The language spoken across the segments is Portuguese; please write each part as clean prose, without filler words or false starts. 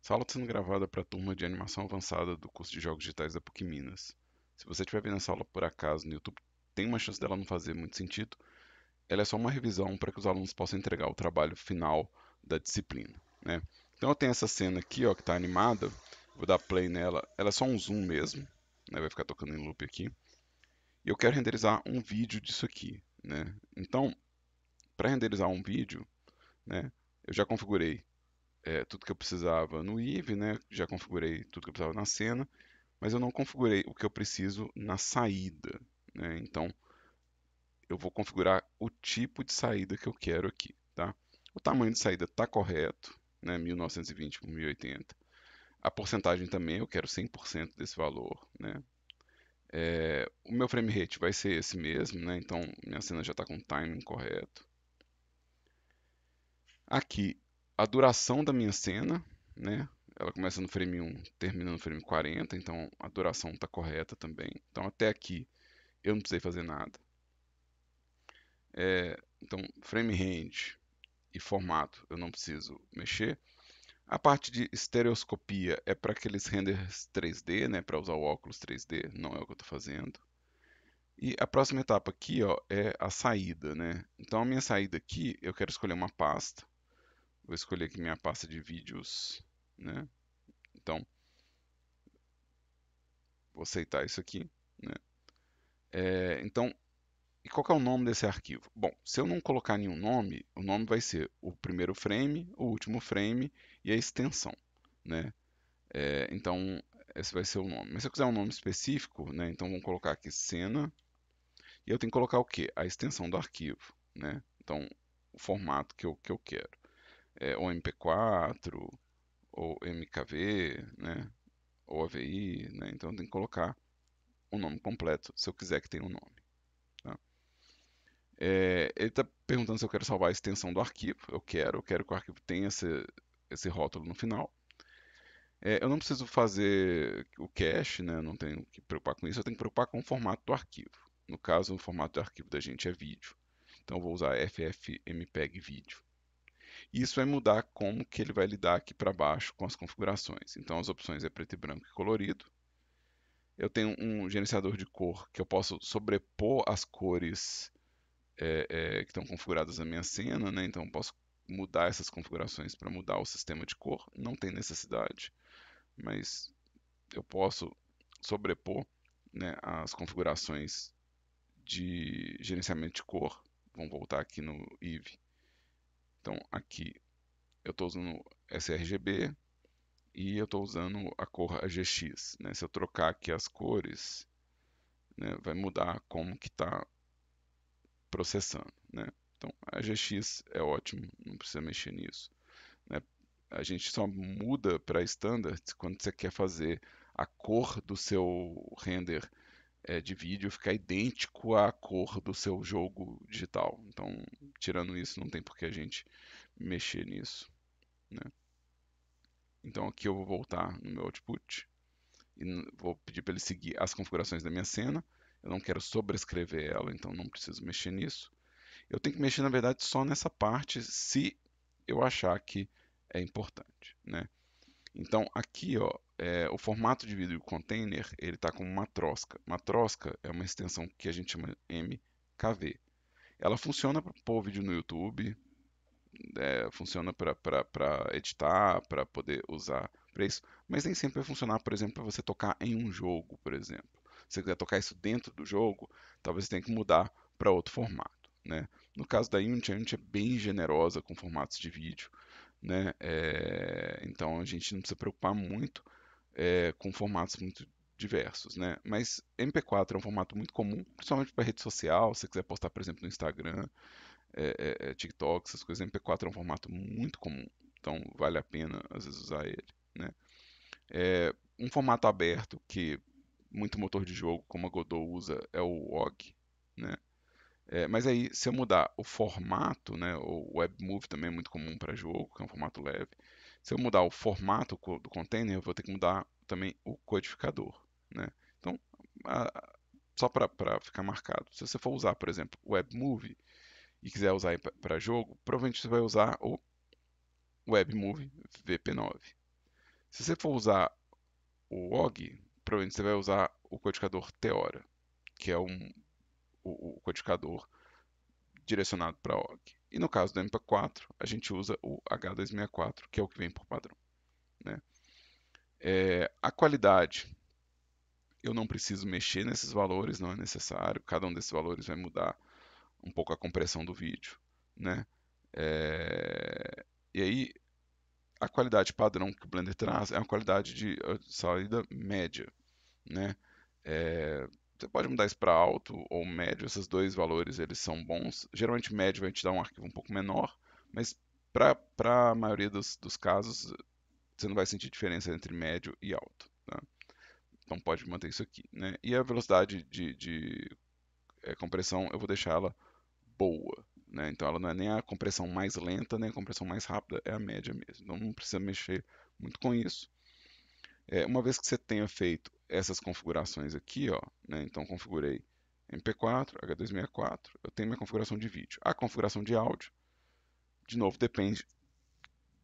Essa aula está sendo gravada para a turma de animação avançada do curso de Jogos Digitais da PUC Minas. Se você estiver vendo essa aula por acaso no YouTube, tem uma chance dela não fazer muito sentido. Ela é só uma revisão para que os alunos possam entregar o trabalho final da disciplina, né? Então eu tenho essa cena aqui, ó, que está animada. Vou dar play nela. Ela é só um zoom mesmo, né? Vai ficar tocando em loop aqui. E eu quero renderizar um vídeo disso aqui, né? Então, para renderizar um vídeo, né, eu já configurei tudo que eu precisava no Eevee, né? Já configurei tudo que eu precisava na cena, mas eu não configurei o que eu preciso na saída, né? Então eu vou configurar o tipo de saída que eu quero aqui, tá? O tamanho de saída está correto, né? 1920 por 1080. A porcentagem também eu quero 100% desse valor, né? O meu frame rate vai ser esse mesmo, né? Então minha cena já está com o timing correto. Aqui, a duração da minha cena, né? Ela começa no frame 1, termina no frame 40, então a duração está correta também. Então até aqui eu não precisei fazer nada. Então, frame range e formato eu não preciso mexer. A parte de estereoscopia é para aqueles renders 3D, né? Para usar o óculos 3D, não é o que eu estou fazendo. E a próxima etapa aqui, ó, é a saída, né? Então a minha saída aqui, eu quero escolher uma pasta. Vou escolher aqui minha pasta de vídeos, né? Então, vou aceitar isso aqui, né? Então, e qual que é o nome desse arquivo? Bom, se eu não colocar nenhum nome, o nome vai ser o primeiro frame, o último frame e a extensão, né? Então, esse vai ser o nome. Mas se eu quiser um nome específico, né? Então, vamos colocar aqui cena. E eu tenho que colocar o quê? A extensão do arquivo, né? Então, o formato que eu quero. Ou MP4, ou MKV, né? Ou AVI, né? Então, eu tenho que colocar o nome completo, se eu quiser que tenha um nome. Tá? Ele está perguntando se eu quero salvar a extensão do arquivo. Eu quero que o arquivo tenha esse rótulo no final. Eu não preciso fazer o cache, né? Não tenho que preocupar com isso. Eu tenho que preocupar com o formato do arquivo. No caso, o formato do arquivo da gente é vídeo. Então, eu vou usar FFmpeg vídeo. E isso vai mudar como que ele vai lidar aqui para baixo com as configurações. Então, as opções é preto e branco e colorido. Eu tenho um gerenciador de cor que eu posso sobrepor as cores que estão configuradas na minha cena, né? Então eu posso mudar essas configurações para mudar o sistema de cor. Não tem necessidade, mas eu posso sobrepor, né, as configurações de gerenciamento de cor. Vamos voltar aqui no Eevee. Então aqui eu estou usando sRGB e eu estou usando a cor AGX, né? Se eu trocar aqui as cores, né, vai mudar como que está processando, né? Então, a GX é ótimo, não precisa mexer nisso, né? A gente só muda para standard quando você quer fazer a cor do seu render de vídeo ficar idêntico à cor do seu jogo digital. Então, tirando isso, não tem por que a gente mexer nisso, né? Então, aqui eu vou voltar no meu output e vou pedir para ele seguir as configurações da minha cena. Eu não quero sobrescrever ela, então não preciso mexer nisso. Eu tenho que mexer, na verdade, só nessa parte se eu achar que é importante, né? Então, aqui, ó, o formato de vídeo container, ele está como matroska. Matroska é uma extensão que a gente chama MKV. Ela funciona para pôr vídeo no YouTube, funciona para editar, para poder usar para isso, mas nem sempre vai funcionar, por exemplo, para você tocar em um jogo, por exemplo. Se você quiser tocar isso dentro do jogo, talvez você tenha que mudar para outro formato, né? No caso da Unity, a Unity é bem generosa com formatos de vídeo, né? Então a gente não precisa preocupar muito com formatos muito diversos, né? Mas MP4 é um formato muito comum, principalmente para rede social, se você quiser postar, por exemplo, no Instagram, TikTok, essas coisas, MP4 é um formato muito comum, então vale a pena às vezes usar ele, né? Um formato aberto que muito motor de jogo, como a Godot usa, é o OGG, né? Mas aí, se eu mudar o formato, né, o WebMove também é muito comum para jogo, que é um formato leve. Se eu mudar o formato do container, eu vou ter que mudar também o codificador, né? Então, só para ficar marcado, se você for usar, por exemplo, o WebMove e quiser usar para jogo, provavelmente você vai usar o WebMove VP9. Se você for usar o OGG, provavelmente você vai usar o codificador Theora, que é o codificador direcionado para OGG. E no caso do MP4, a gente usa o H264, que é o que vem por padrão. Né? A qualidade, eu não preciso mexer nesses valores, não é necessário. Cada um desses valores vai mudar um pouco a compressão do vídeo. Né? E aí, a qualidade padrão que o Blender traz é uma qualidade de saída média. Né? Você pode mudar isso para alto ou médio, esses dois valores eles são bons. Geralmente médio vai te dar um arquivo um pouco menor, mas para a maioria dos casos você não vai sentir diferença entre médio e alto. Tá? Então pode manter isso aqui. Né? E a velocidade de compressão eu vou deixar ela boa. Né? Então ela não é nem a compressão mais lenta, nem a compressão mais rápida, é a média mesmo. Então não precisa mexer muito com isso. Uma vez que você tenha feito essas configurações aqui, ó, né, então configurei MP4, H264, eu tenho minha configuração de vídeo. A configuração de áudio, de novo, depende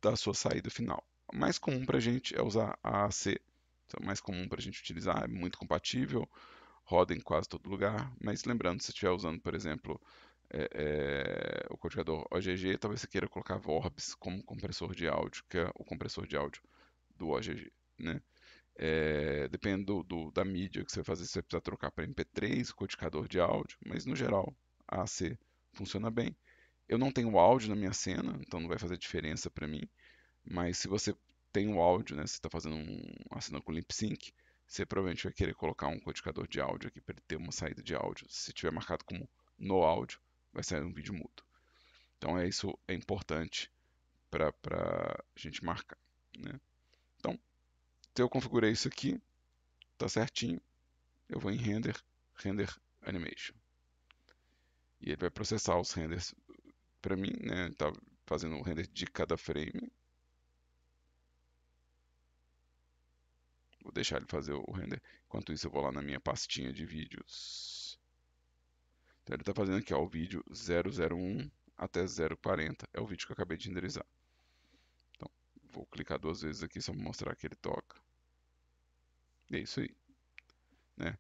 da sua saída final. O mais comum para a gente é usar a AAC, então, o mais comum para a gente utilizar, é muito compatível, roda em quase todo lugar, mas lembrando, se você estiver usando, por exemplo, o codificador OGG, talvez você queira colocar Vorbis como compressor de áudio, que é o compressor de áudio do OGG. Né? Dependendo da mídia que você vai fazer, você vai precisar trocar para MP3, codificador de áudio, mas no geral a AC funciona bem. Eu não tenho áudio na minha cena, então não vai fazer diferença para mim, mas se você tem o áudio, né, você está fazendo uma cena com lip sync, você provavelmente vai querer colocar um codificador de áudio aqui para ele ter uma saída de áudio. Se tiver marcado como no áudio, vai sair um vídeo mudo. Então isso é importante para a gente marcar. Né? Então, se eu configurei isso aqui, tá certinho, eu vou em render animation. E ele vai processar os renders para mim, né? Tá fazendo o render de cada frame. Vou deixar ele fazer o render. Enquanto isso, eu vou lá na minha pastinha de vídeos. Então, ele está fazendo aqui ó, o vídeo 001 até 040. É o vídeo que eu acabei de renderizar. Então, vou clicar duas vezes aqui só para mostrar que ele toca. E é isso aí. Né?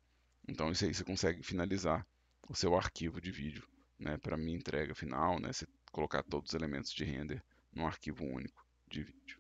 Então, isso aí você consegue finalizar o seu arquivo de vídeo, né, para minha entrega final, né, você colocar todos os elementos de render num arquivo único de vídeo.